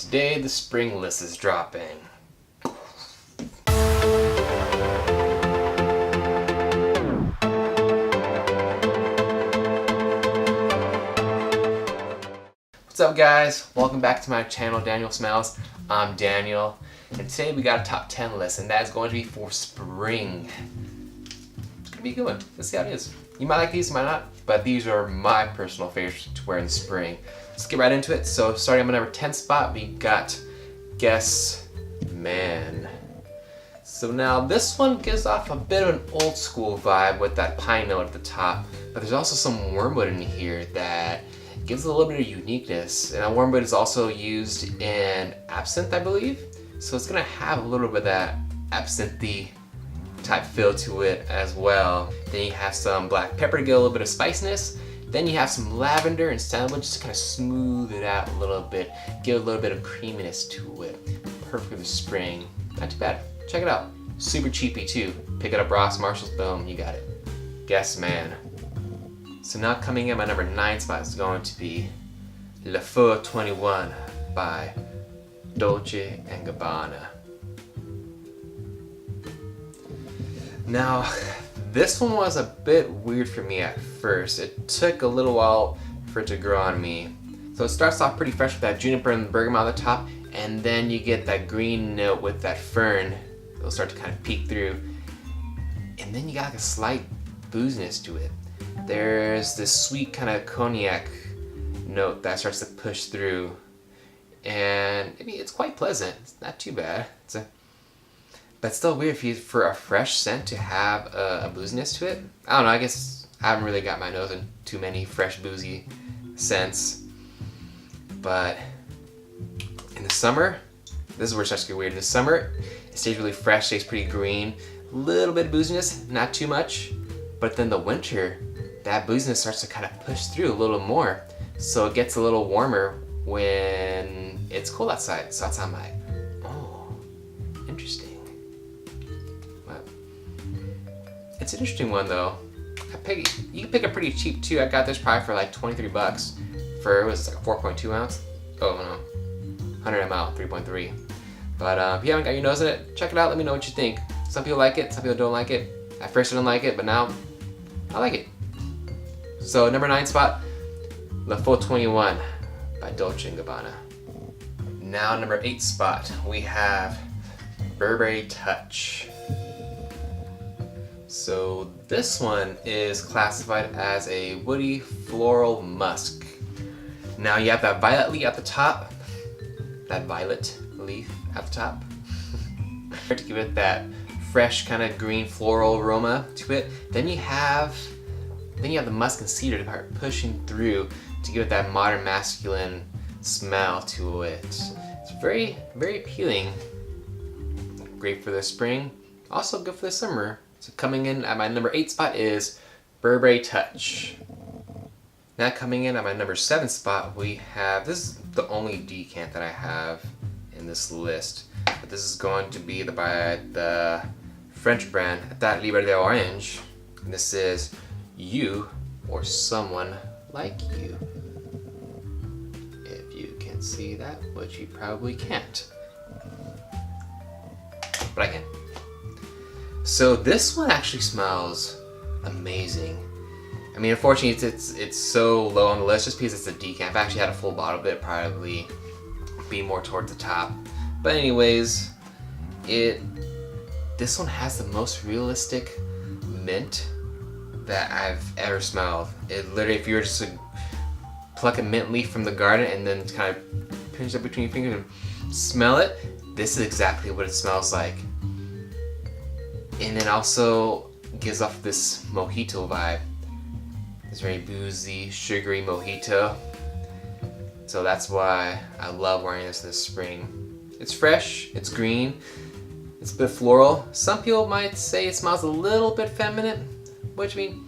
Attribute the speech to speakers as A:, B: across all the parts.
A: Today the spring list is dropping. What's up guys? Welcome back to my channel, Daniel Smells. I'm Daniel, and today we got a top 10 list, and that is going to be for spring. It's gonna be a good one. Let's see how it is. You might like these, you might not, but these are my personal favorites to wear in the spring. Let's get right into it. So starting on my number 10 spot, we got Guess Man. So now this one gives off a bit of an old school vibe with that pine note at the top, but there's also some wormwood in here that gives it a little bit of uniqueness. And wormwood is also used in absinthe, I believe. So it's gonna have a little bit of that absinthe type feel to it as well. Then you have some black pepper to get a little bit of spiciness. Then you have some lavender and sandalwood just to kind of smooth it out a little bit, give a little bit of creaminess to it. Perfect for the spring. Not too bad. Check it out. Super cheapy too. Pick it up Ross, Marshalls, boom, you got it. Guess Man. So now coming in my number 9 spot is going to be Le Feu 21 by Dolce & Gabbana. Now, this one was a bit weird for me at first. It took a little while for it to grow on me. So it starts off pretty fresh with that juniper and bergamot on the top, and then you get that green note with that fern. It'll start to kind of peek through. And then you got like a slight booziness to it. There's this sweet kind of cognac note that starts to push through. And I mean, it's quite pleasant. It's not too bad. But it's still weird for a fresh scent to have a booziness to it. I don't know, I guess I haven't really got my nose in too many fresh boozy scents. But in the summer, this is where it starts to get weird. In the summer, it stays really fresh, stays pretty green. A little bit of booziness, not too much. But then the winter, that booziness starts to kind of push through a little more. So it gets a little warmer when it's cold outside. So that's how I'm like, oh, interesting. It's an interesting one though. You can pick it pretty cheap too. I got this probably for like 23 bucks for, was it like a 4.2 ounce? Oh no, 100 ml, 3.3. But if you haven't got your nose in it, check it out. Let me know what you think. Some people like it, some people don't like it. At first I didn't like it, but now I like it. So number 9 spot, Le Feu 21 by Dolce & Gabbana. Now number 8 spot, we have Burberry Touch. So this one is classified as a woody floral musk. Now you have that violet leaf at the top, that violet leaf at the top, to give it that fresh kind of green floral aroma to it. Then you have the musk and cedar part pushing through to give it that modern masculine smell to it. It's very, very appealing. Great for the spring, also good for the summer. So coming in at my number 8 spot is Burberry Touch. Now coming in at my number 7 spot, we have, this is the only decant that I have in this list, but this is going to be by the French brand Etat Libre de Orange. And this is You or Someone Like You. If you can see that, which you probably can't. But I can. So this one actually smells amazing. I mean, unfortunately, it's so low on the list just because it's a decant. If I actually had a full bottle of it, probably be more towards the top. But anyways, this one has the most realistic mint that I've ever smelled. It literally, if you were just to pluck a mint leaf from the garden and then kind of pinch it between your fingers and smell it, this is exactly what it smells like. And it also gives off this mojito vibe. It's very boozy, sugary mojito. So that's why I love wearing this spring. It's fresh, it's green, it's a bit floral. Some people might say it smells a little bit feminine, which I mean,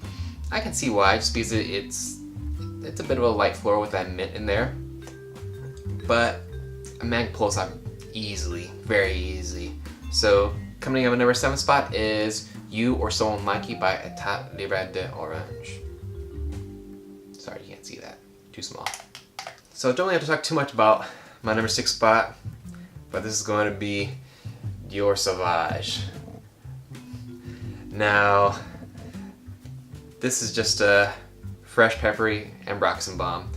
A: I can see why, just because it's a bit of a light floral with that mint in there. But a man can pull this off easily, very easily. So coming in at number 7 spot is You or Someone Like You by Etat Libre de Orange. Sorry, you can't see that. Too small. So don't really have to talk too much about my number 6 spot, but this is going to be Dior Sauvage. Now, this is just a fresh, peppery ambroxan balm.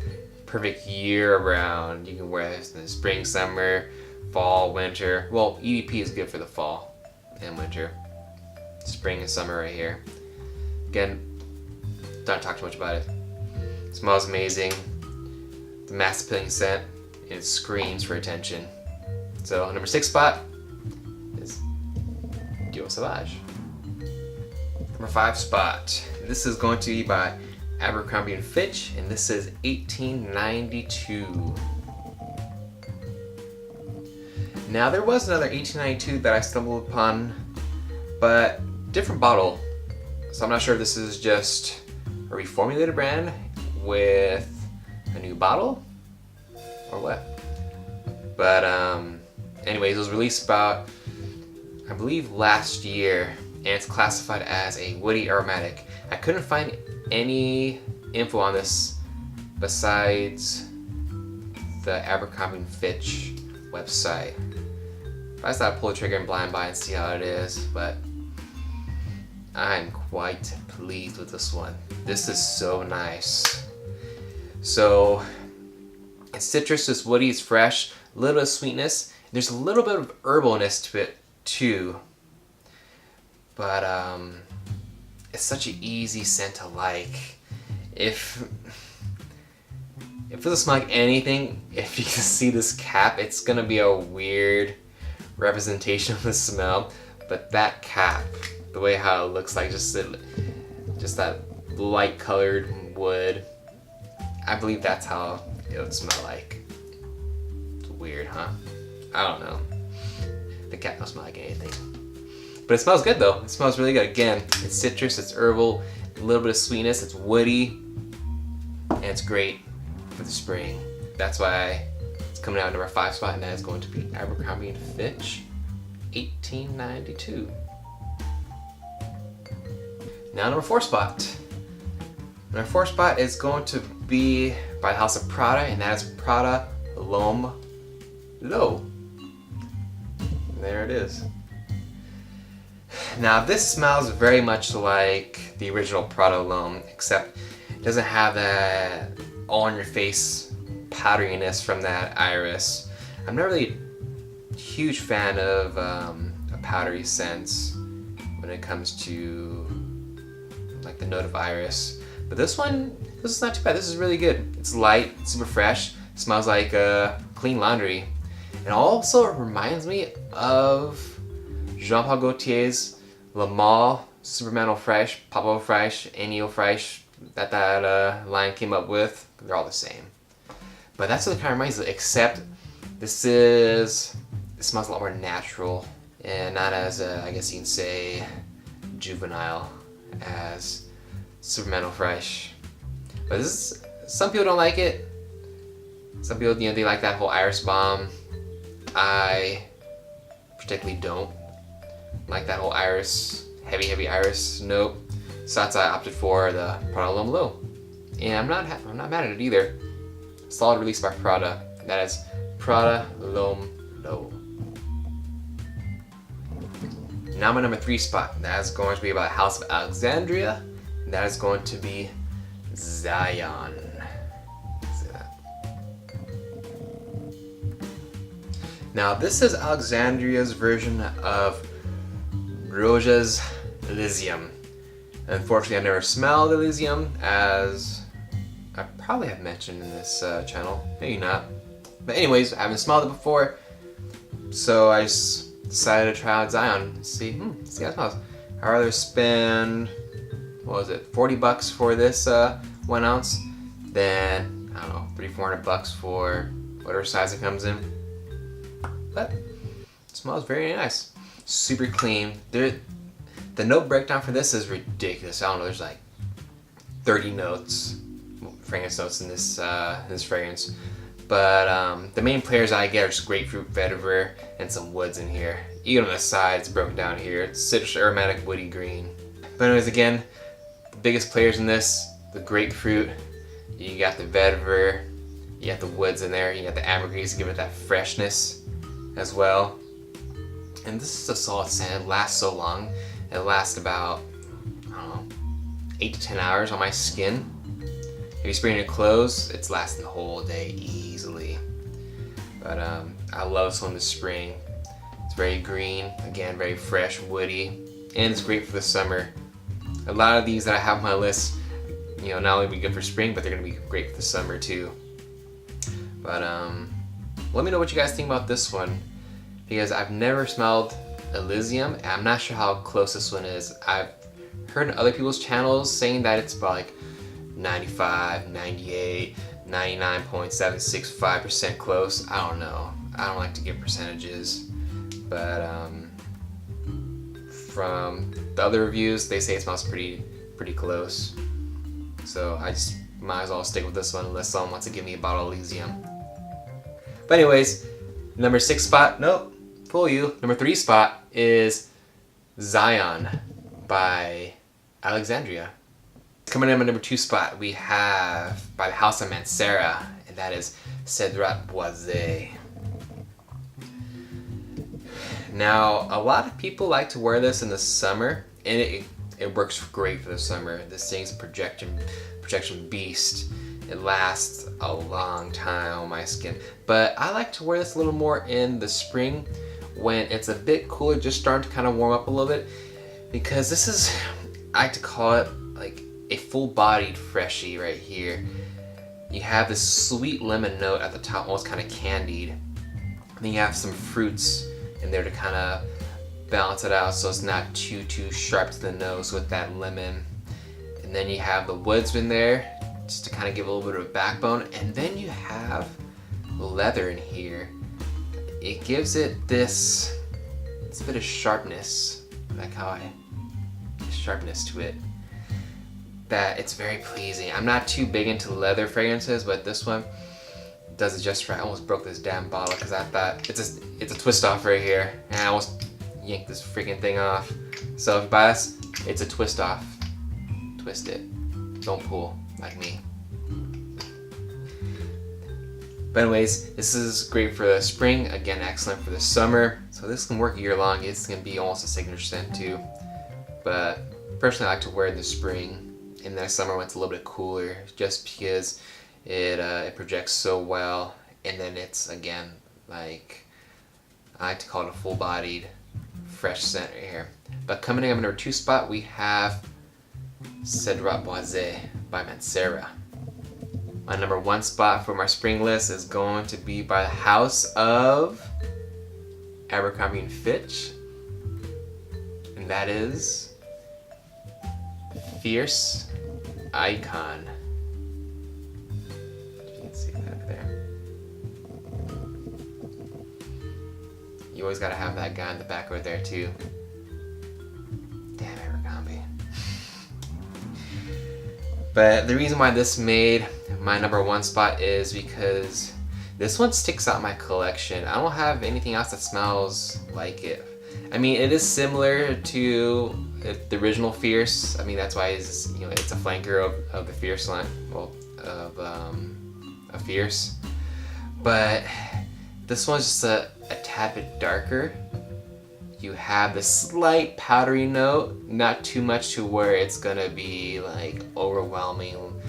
A: Perfect year round. You can wear this in the spring, summer, fall, winter. Well, EDP is good for the fall and winter. Spring and summer right here. Again, don't talk too much about it. It smells amazing. The mass appealing scent, and it screams for attention. So number 6 spot is Dior Sauvage. Number 5 spot. This is going to be by Abercrombie Fitch, and this is 1892. Now there was another 1892 that I stumbled upon, but different bottle. So I'm not sure if this is just a reformulated brand with a new bottle or what. But anyways, it was released about, I believe, last year, and it's classified as a woody aromatic. I couldn't find any info on this besides the Abercrombie Fitch website. I just thought I'd pull the trigger and blind buy and see how it is, but I'm quite pleased with this one. This is so nice. So it's citrus, it's woody, it's fresh, a little bit of sweetness. There's a little bit of herbalness to it too, but it's such an easy scent to like. If it doesn't smell like anything, if you can see this cap, it's gonna be a weird representation of the smell, but that cap, the way how it looks like, just that light colored wood, I believe that's how it would smell like. It's weird, huh? I don't know. The cap don't smell like anything, but it smells good though. It smells really good. Again, it's citrus, it's herbal, a little bit of sweetness, it's woody, and it's great for the spring. That's why it's coming out at number 5 spot, and that is going to be Abercrombie & Fitch, 1892. Now number 4 spot. Number 4 spot is going to be by the House of Prada, and that is Prada L'Homme Low. There it is. Now this smells very much like the original Prada L'Homme, except it doesn't have that all-in-your-face powderiness from that iris. I'm not really a huge fan of a powdery scents when it comes to like the note of iris. But this is not too bad. This is really good. It's light, it's super fresh, it smells like clean laundry. And also it reminds me of Jean-Paul Gaultier's Le Male Superman Eau Fraiche, Pop Eau Fraiche, Any Eau Fraiche that line came up with. They're all the same. But that's what it kind of reminds me, except it smells a lot more natural and not as, I guess you can say, juvenile as Superman Eau Fraiche. But some people don't like it. Some people, they like that whole iris bomb. I particularly don't like that whole iris, heavy iris note. So that's why I opted for the Prada L'Homme Low. And I'm not mad at it either. Solid release by Prada. That is Prada L'Homme Low. Now my number 3 spot. That is going to be by House of Alexandria. And that is going to be Zion. See that? Now this is Alexandria's version of Roja's Elysium. Unfortunately, I've never smelled Elysium, as I probably have mentioned in this channel. Maybe not. But anyways, I haven't smelled it before, so I just decided to try out Zion and see how it smells. I'd rather spend, what was it, $40 for this 1 ounce than, I don't know, $300-400 for whatever size it comes in. But it smells very nice. Super clean. The note breakdown for this is ridiculous. I don't know, there's like 30 notes, fragrance notes in this fragrance. But the main players I get are just grapefruit, vetiver, and some woods in here. Even on the side, it's broken down here. It's citrus, aromatic, woody, green. But anyways, again, the biggest players in this, the grapefruit, you got the vetiver, You have the woods in there. You got the ambergris to give it that freshness as well. And this is a solid scent. It lasts so long. It lasts about, I don't know, 8 to 10 hours on my skin. If you spray in your clothes, it's lasting the whole day easily. But I love this one this spring. It's very green, again, very fresh, woody, and it's great for the summer. A lot of these that I have on my list, you know, not only be good for spring, but they're gonna be great for the summer too. But let me know what you guys think about this one, because I've never smelled Elysium, and I'm not sure how close this one is. I've heard in other people's channels saying that it's about like 95, 98, 99.765% close. I don't know. I don't like to give percentages, but from the other reviews, they say it smells pretty close. So I just might as well stick with this one unless someone wants to give me a bottle of Elysium. But anyways, number 6 spot, nope, fool you. Number 3 spot is Zion by Alexandria. Coming in at number 2 spot, we have by the house of Mancera, and that is Cedrat Boise. Now, a lot of people like to wear this in the summer, and it works great for the summer. This thing's a projection beast. It lasts a long time on my skin. But I like to wear this a little more in the spring when it's a bit cooler, just starting to kind of warm up a little bit, because this is, I like to call it like a full-bodied freshie right here. You have this sweet lemon note at the top, almost kind of candied. And then you have some fruits in there to kind of balance it out so it's not too sharp to the nose with that lemon. And then you have the woods in there just to kind of give a little bit of a backbone. And then you have leather in here. It gives it this bit of sharpness, like how sharpness to it, that it's very pleasing. I'm not too big into leather fragrances, but this one does it just right. I almost broke this damn bottle because I thought it's a twist off right here, and I almost yanked this freaking thing off. So if you buy this, it's a twist off. Twist it. Don't pull like me. But anyways, this is great for the spring. Again, excellent for the summer. So this can work year long. It's gonna be almost a signature scent too. But personally, I like to wear it in the spring. In the summer when it's a little bit cooler, just because it projects so well. And then it's, again, like, I like to call it a full-bodied fresh scent right here. But coming in at number 2 spot, we have Cedrat Boise by Mancera. My number 1 spot for my spring list is going to be by the house of Abercrombie Fitch, and that is Fierce Icon. You can see that there. You always gotta have that guy in the back right there too. Damn Abercrombie. But the reason why this made my number 1 spot is because this one sticks out in my collection. I don't have anything else that smells like it. I mean, it is similar to the original Fierce. I mean, that's why it's, you know, it's a flanker of the Fierce line, well, of a Fierce. But this one's just a tad bit darker. You have the slight powdery note, not too much to where it's gonna be like overwhelming.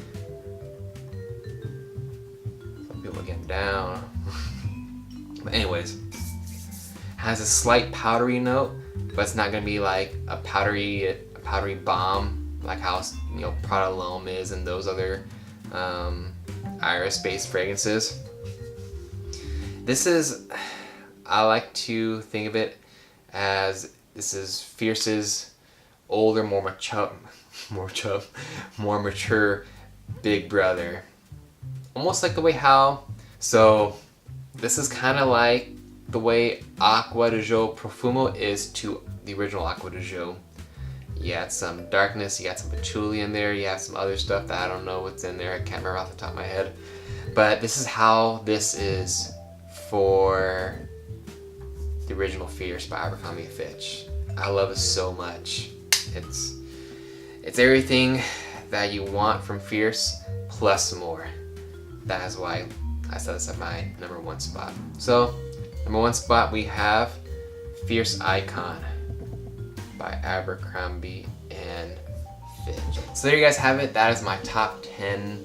A: Some people are getting down. But anyways, has a slight powdery note, but it's not gonna be like a powdery bomb like how, you know, Prada L'Homme is and those other iris-based fragrances. This is, I like to think of it as this is Fierce's older, more mature big brother. Almost like the way how, so this is kind of like the way Acqua di Gio Profumo is to the original Acqua di Gio. You had some darkness, you got some patchouli in there, you have some other stuff that I don't know what's in there, I can't remember off the top of my head. But this is how this is for the original Fierce by Abercrombie Fitch. I love it so much. It's everything that you want from Fierce plus more. That is why I set this at my number 1 spot. So, number 1 spot we have Fierce Icon by Abercrombie and Fitch. So there you guys have it. That is my top 10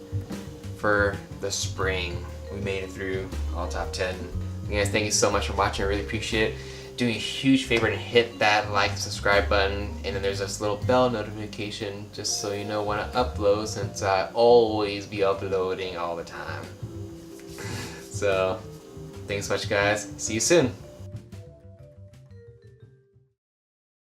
A: for the spring. We made it through all top 10. Guys, thank you so much for watching. I really appreciate it. Do me a huge favor and hit that like and subscribe button, and then there's this little bell notification just so you know when I upload, since I always be uploading all the time. So thanks so much, guys. See you soon.